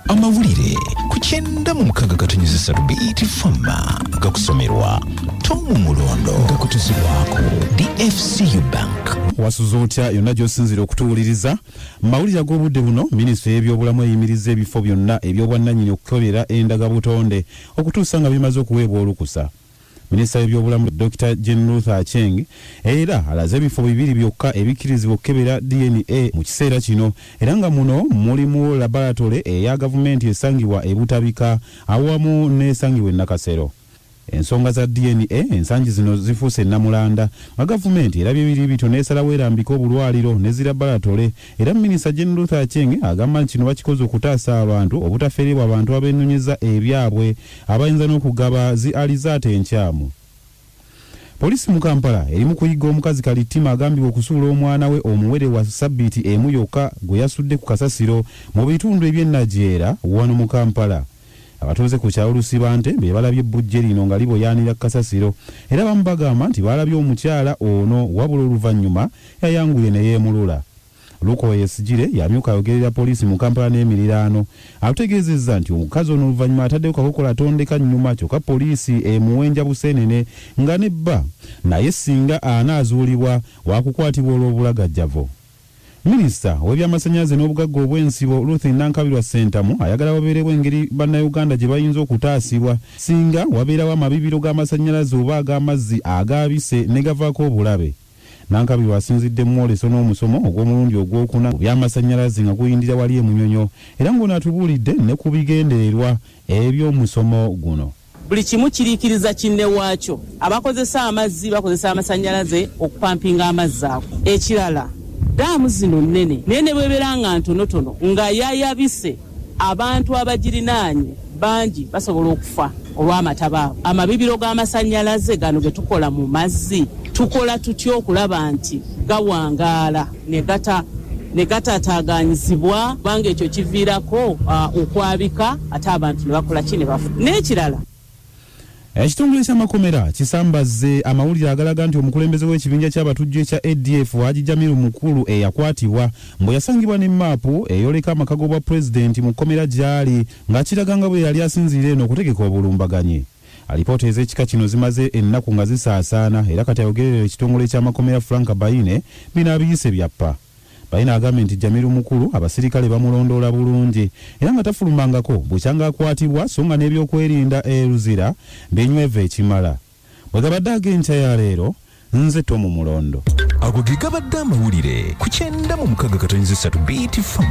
AMAWULIRE ku 9:3 Ebifo gakusomerwa Tom Mulondo gakutuzibwako DFCU Bank. Wasuzootya yonna gy'osinzira okutuwuliriza mawulire ag'obudde buno minisitule y'ebyobulamu eyimirizza ebifo byonna eby'obwannannyini okukebera Endaga Butonde okutuusa nga bimaze okuweebwa olukusa. Minisita w'ebyobulamu Dr. Jenruth Acheng era alaze ebifo bibiri byokka ebikkirizibwa okukebera D.N.A mu kiseera kino era nga muno mulimu laboratory eya gavumenti esangibwa e Butabika awamu n'esangibwa e Nakasero. Ensonga za D.N.A ensangi zino zifuuse nnamulanda nga gavumenti erabye ebiri bito n'esalawo erambika obulwaliro ne zi laboratory era minisita Jenruth Acheng agamba nti kino bakikoze okutaasa abantu obutaferebwa abantu abeenonyeza ebyabwe abayinza n'okugaba zi alizaate enkyamu. Polisi mu Kampala eri mu kuyiga omukazi Kalitima agambibwa okusuula omwana we omuwere wa sabbiiti emu yokka gwe yasudde ku kasasiro mu bitundu eby'ennajeera wano mu Kampala. Abatuuze ku kyalo Lusibante be balabye bbujje lino nga liboyaanira kasasiro era bamu bagamba nti balabye omukyala ono wabula oluvannyuma yayanguye ne yeemulula. Luko Yesigire yamyuka ayogerera polisi mu Kampala n'emiriraano ategeezezza nti omukazi ono oluvannyuma ataddeko kakokola atondeka nnyuma kyokka polisi emuwenja buseenene nga nebba naye singa anaazuulibwa waakukwatibwa olw'obulagajjavo. Minisita w'ebyamasannyalaze n'obugagga obw'ensibo Ruth Nankabirwa Ssentamu ayagala wabeerewo engeri bannayuganda gye bayinza okutaasibwa singa wabeerawo amabibiro g'amasannyalaze oba ag'amazzi agaabise ne gavaako obulabe. Nankabirwa asinzidde mu mwoleso n'omusomo ogw'omulundi ogwokuna mu byamasannyalaze nga guyindira wali e Munyonyo era ng'ono atubuulidde ne ku bigendererwa eby'omusomo guno. Buli kimu kiriikiriza kinne waakyo. Abakozesa amazzi bakozesa amasannyalaze okupampinga amazzi ago. Ekirala daamu zino nene bwebeera nga ntonotono nga yayabise abantu abagirinaanye bangi basobola okufa olw'amataba. Amabibiro g'amasannyalaze gano ge tukola mu mazzi tukola tutya okulaba nti gawangaala ne gataataaganyizibwa kubanga ekyo kiviirako okwabika ate abantu ne bakola ki ne bafa. N'ekirala Ekitongole ky'amakomera kisambazze amawulire agalaga nti omukulembeze w'ekibinja ky'abatujju ekya ADF Haji Jamiru Mukulu eyakwatibwa mbu yasangibwa ne maapu eyoleka amakago bwa pulezidenti mu kkomera gy'ali ng'akiraga nga bwe yali asinziira eno okutegeka obulumbaganyi. Alipoota ez'ekika kino zimaze ennaku nga zisaasaana era kati ayogerera ekitongole ky'amakomera Frank Baine bino abiyise byappa. Baina agambye nti Jamiru Mukulu abasirikale bamulondoola bulungi era nga tafulumangako bukyanga akwatibwa so nga n'ebyokwerinda eruzira binywevu ekimala. Bwe gabadde ag'enkya ya leero nze Tom Mulondo. Ago ge gabadde amawulire ku 9:3 Ebifo.